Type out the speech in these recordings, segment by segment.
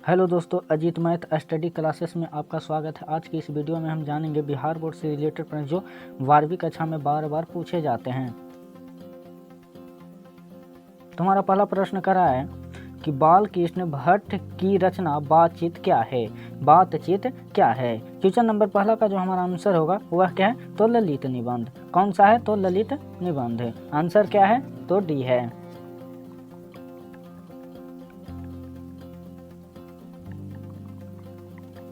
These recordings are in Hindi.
हेलो दोस्तों, अजीत मैथ स्टडी क्लासेस में आपका स्वागत है। आज की इस वीडियो में हम जानेंगे बिहार बोर्ड से रिलेटेड प्रश्न जो 12वीं कक्षा में बार बार पूछे जाते हैं। तुम्हारा पहला प्रश्न कर रहा है कि बालकृष्ण भट्ट की रचना बातचीत क्या है। बातचीत क्या है। क्वेश्चन नंबर पहला का जो हमारा आंसर होगा वह क्या है, तो ललित निबंध। कौन सा है, तो ललित निबंध। आंसर क्या है, तो डी है।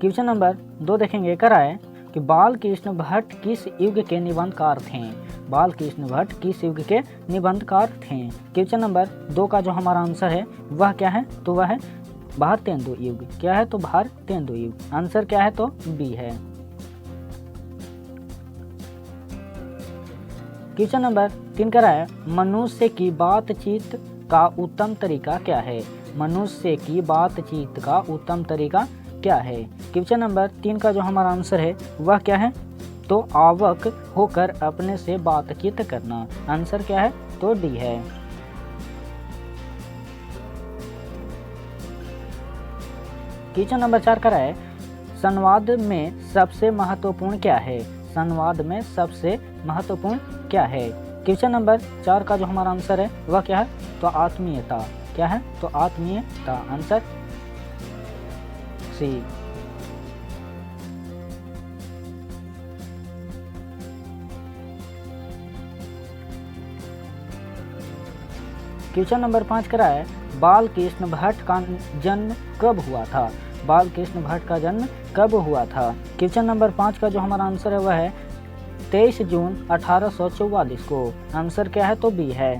क्वेश्चन नंबर 2 देखेंगे, करा है कि बालकृष्ण भट्ट किस युग के निबंधकार थे। बालकृष्ण भट्ट किस युग के निबंधकार थे। क्वेश्चन नंबर 2 का जो हमारा आंसर है वह क्या है, तो वह है भारतेंदु युग। क्या है, तो भारतेंदु युग। आंसर क्या है, तो बी है। क्वेश्चन नंबर 3 करा है मनुष्य की बातचीत का उत्तम तरीका क्या है। मनुष्य की बातचीत का उत्तम तरीका क्या है। क्वेश्चन नंबर 3 का जो हमारा आंसर है वह क्या है, तो आवक होकर अपने से बातचीत करना। आंसर क्या है, तो डी है। क्वेश्चन नंबर 4 का है संवाद में सबसे महत्वपूर्ण क्या है। संवाद में सबसे महत्वपूर्ण क्या है। क्वेश्चन नंबर 4 का जो हमारा आंसर है वह क्या है, तो आत्मीयता। क्या है, तो आत्मीयता। Answer C. क्वेश्चन नंबर 5 करा है बालकृष्ण भट्ट का जन्म कब हुआ था। बालकृष्ण भट्ट का जन्म कब हुआ था। क्वेश्चन नंबर 5 का जो हमारा आंसर है वह है 23 जून 1844 को। आंसर क्या है, तो बी है।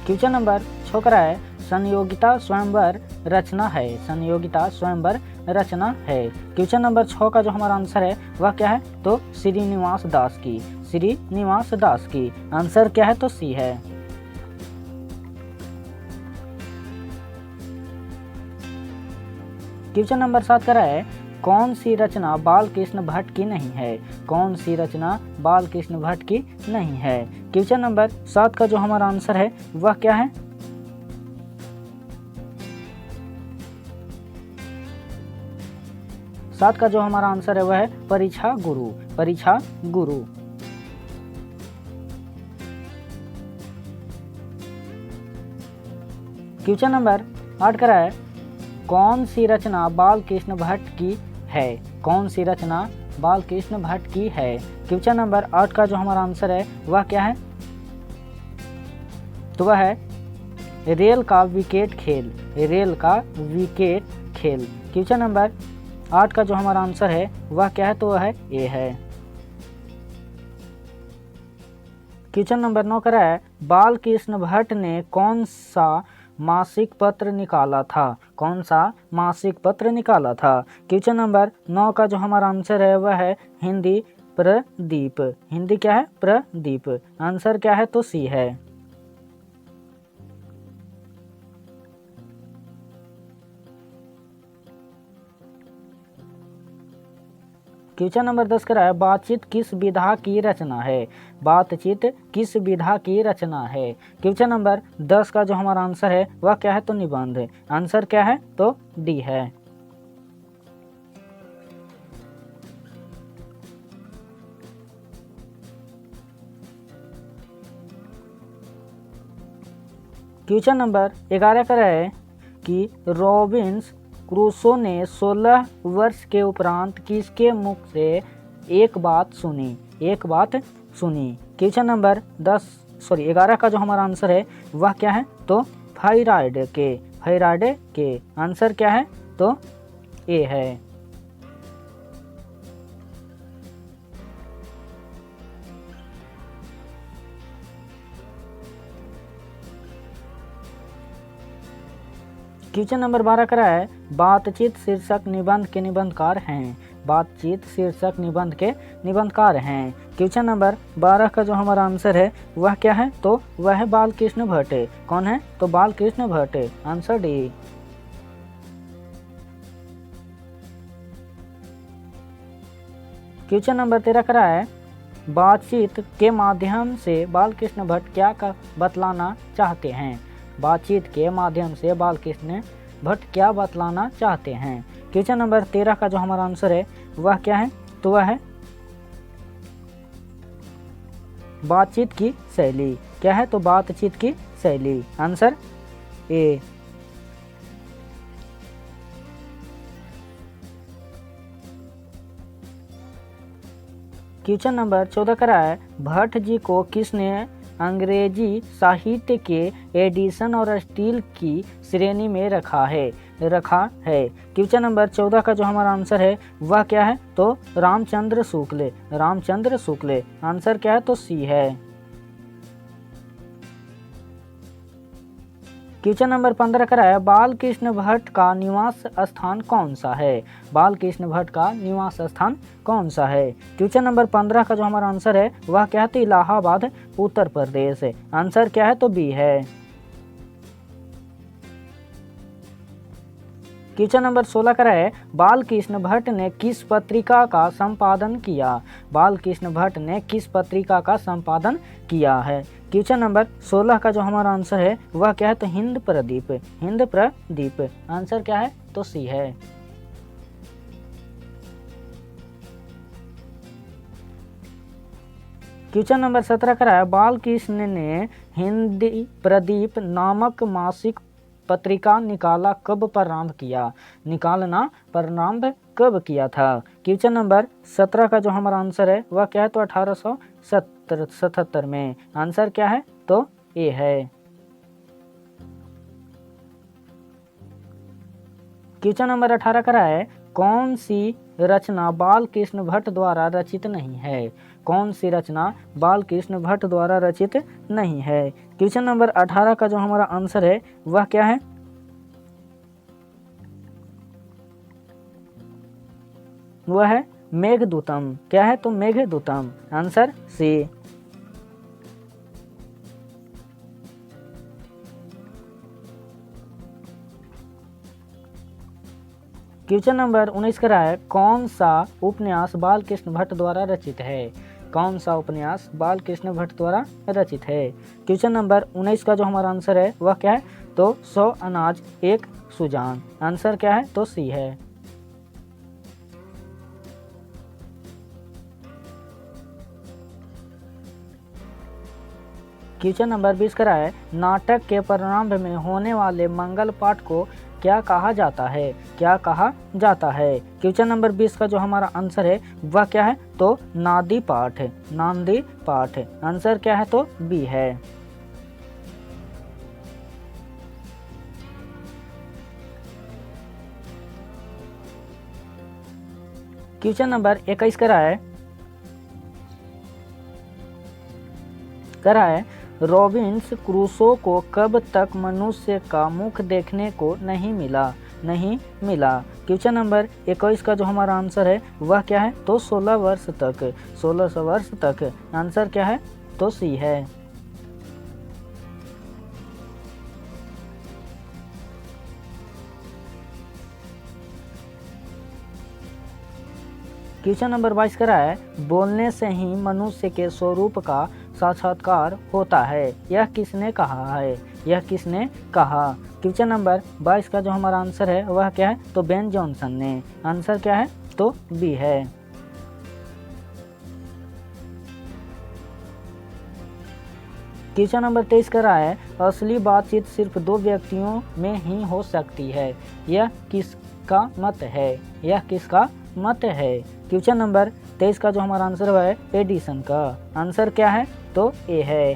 क्वेश्चन नंबर 6 करा है संयोगिता स्वयंवर रचना है। संयोगिता स्वयंवर रचना है। क्वेश्चन नंबर 6 का जो हमारा आंसर है वह क्या है, तो श्रीनिवास दास की। श्रीनिवास दास की। आंसर क्या है, तो सी है। क्वेश्चन नंबर 7 करा है कौन सी रचना बालकृष्ण भट्ट की नहीं है। कौन सी रचना बालकृष्ण भट्ट की नहीं है। क्वेश्चन नंबर 7 का जो हमारा आंसर है वह क्या है, 7 का जो हमारा आंसर है वह है परीक्षा गुरु। परीक्षा गुरु। क्वेश्चन नंबर 8 करा है कौन सी रचना बालकृष्ण भट्ट की है। कौन सी रचना बालकृष्ण भट्ट की है। क्वेश्चन नंबर 8 का जो हमारा आंसर है वह क्या है, तो वह है रेल का विकेट खेल। रेल का विकेट खेल। क्वेश्चन नंबर 8 का जो हमारा आंसर है वह क्या है, तो वह है ए है। क्वेश्चन नंबर 9 करा है बालकृष्ण भट्ट ने कौन सा मासिक पत्र निकाला था। कौन सा मासिक पत्र निकाला था। क्वेश्चन नंबर 9 का जो हमारा आंसर है वह है हिंदी प्रदीप। हिंदी क्या है, प्रदीप। आंसर क्या है, तो सी है। क्वेश्चन नंबर 10 करा है बातचीत किस विधा की रचना है। बातचीत किस विधा की रचना है। क्वेश्चन नंबर 10 का जो हमारा आंसर है वह क्या है, तो निबंध। आंसर क्या है, तो डी है। क्वेश्चन नंबर 11 का है कि रॉबिन्स क्रूसो ने 16 वर्ष के उपरांत किसके मुख से एक बात सुनी। एक बात सुनी। क्वेश्चन नंबर 11 का जो हमारा आंसर है वह क्या है, तो फायराइड के। फायराइड के। आंसर क्या है, तो ए है। क्वेश्चन नंबर 12 करा है बातचीत शीर्षक निबंध के निबंधकार हैं। बातचीत शीर्षक निबंध के निबंधकार हैं। क्वेश्चन नंबर 12 का जो हमारा आंसर है वह क्या है, तो वह है बालकृष्ण भट्ट। कौन है, तो Balkrishna Bhatt. Answer D. Question number 13 करा है बातचीत के माध्यम से बालकृष्ण भट्ट क्या बतलाना चाहते हैं? बातचीत के माध्यम से बालकृष्ण भट्ट क्या बतलाना चाहते हैं? क्वेश्चन नंबर 13 का जो हमारा आंसर है वह क्या है? तो वह है बातचीत की शैली। क्या है? तो बातचीत की शैली। Answer A. क्वेश्चन नंबर 14 का है, भट्ट जी को किसने अंग्रेजी साहित्य के एडिशन और स्टील की श्रेणी में रखा है? क्वेश्चन नंबर 14 का जो हमारा आंसर है वह क्या है? तो रामचंद्र शुक्ल। आंसर क्या है? तो सी है। क्वेश्चन नंबर 15 का है, बालकृष्ण भट्ट का निवास स्थान कौन सा है? बालकृष्ण भट्ट का निवास स्थान कौन सा है? क्वेश्चन नंबर 15 का जो हमारा आंसर है वह क्या है? तो इलाहाबाद, उत्तर प्रदेश। आंसर क्या है? तो बी है। क्वेश्चन नंबर 16 का है, बालकृष्ण भट्ट ने किस पत्रिका का संपादन किया? बालकृष्ण भट्ट ने किस पत्रिका का संपादन किया है? क्वेश्चन नंबर 16 का जो हमारा आंसर है वह क्या है? तो हिंद प्रदीप। आंसर क्या है? तो सी है। क्वेश्चन नंबर 17 का है, बालकृष्ण ने हिंदी प्रदीप नामक मासिक पत्रिका निकालना कब प्रारंभ किया था? क्वेश्चन नंबर 17 का जो हमारा आंसर है वह क्या है? तो 1877 में। आंसर क्या है? तो ए है। क्वेश्चन नंबर 18 का है, कौन सी रचना बालकृष्ण भट्ट द्वारा रचित नहीं है? कौन सी रचना बालकृष्ण भट्ट द्वारा रचित नहीं है? क्वेश्चन नंबर 18 का जो हमारा आंसर है वह क्या है? वह है मेघदूतम। क्या है? तो Meghadutam. Answer C. Question number 19 का है, कौन सा उपन्यास बालकृष्ण भट्ट द्वारा रचित है? कौन सा उपन्यास बालकृष्ण भट्ट द्वारा रचित है? क्वेश्चन नंबर 19 का जो हमारा आंसर है वह क्या है? तो 100 अनाज एक सुजान। आंसर क्या है? तो सी है। क्वेश्चन नंबर 20 का है, नाटक के प्रारंभ में होने वाले मंगल पाठ को क्या कहा जाता है? क्वेश्चन नंबर 20 का जो हमारा आंसर है वह क्या है? तो नांदी पाठ। आंसर क्या है? तो बी है। क्वेश्चन नंबर 21 का है, रॉबिन्स क्रूसो को कब तक मनुष्य का मुख देखने को नहीं मिला? क्वेश्चन नंबर 21 का जो हमारा आंसर है वह क्या है? तो 16 वर्ष तक। आंसर क्या है? तो सी है। क्वेश्चन नंबर 22 का है, बोलने से ही मनुष्य के स्वरूप का साक्षात्कार होता है, यह किसने कहा? क्वेश्चन नंबर 22 का जो हमारा आंसर है वह क्या है? तो बेन जॉनसन ने। आंसर क्या है? तो बी है। क्वेश्चन नंबर 23 का है, असली बातचीत सिर्फ दो व्यक्तियों में ही हो सकती है, यह किसका मत है? क्वेश्चन नंबर 23 का जो हमारा आंसर है एडिसन का। आंसर क्या है? तो ए है।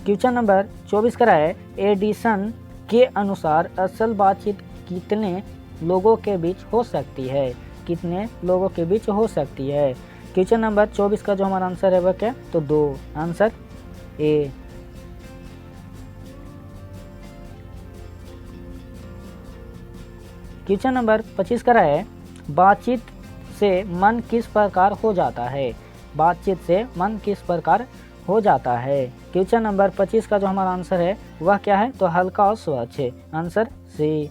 क्वेश्चन नंबर 24 का है, एडिसन के अनुसार असल बातचीत कितने लोगों के बीच हो सकती है? क्वेश्चन नंबर 24 का जो हमारा आंसर है वह क्या? तो 2। Answer A. क्वेश्चन नंबर 25 का है, बातचीत से मन किस प्रकार हो जाता है? क्वेश्चन नंबर 25 का जो हमारा आंसर है वह क्या है? तो हल्का और स्वच्छ। Answer C.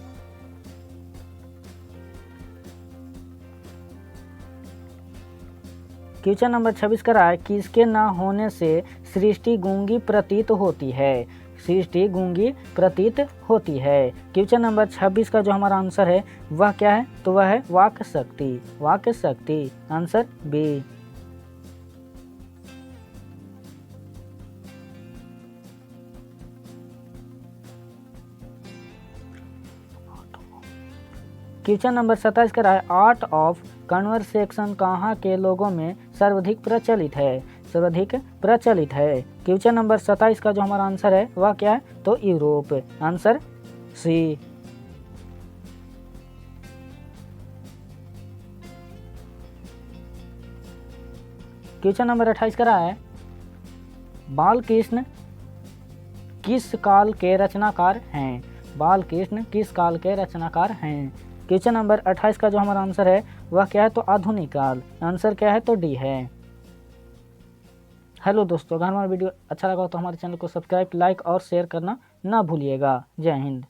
क्वेश्चन नंबर 26 का रहा है किसके न होने से सृष्टि गूंगी प्रतीत होती है। सृष्टि गूंगी प्रतीत होती है। क्वेश्चन नंबर 26 का जो हमारा आंसर है वह क्या है, तो वह है वाक शक्ति। वाक शक्ति, आंसर बी। क्वेश्चन नंबर 27 का रहा है आर्ट ऑफ कन्वर्सेशन कहाँ के लोगों में सर्वाधिक प्रचलित है। सर्वाधिक प्रचलित है। क्वेश्चन नंबर 27 का जो हमारा आंसर है वह क्या है, तो Europe, answer C. Question number 28 का रहा है बालकृष्ण किस काल के रचनाकार हैं। बालकृष्ण किस काल के रचनाकार हैं। क्वेश्चन नंबर 28 का जो हमारा आंसर है वह क्या है, तो आधुनिक काल, आंसर क्या है, तो डी है। हेलो दोस्तों, अगर हमारा वीडियो अच्छा लगा तो हमारे चैनल को सब्सक्राइब, लाइक और शेयर करना ना भूलिएगा। जय हिंद।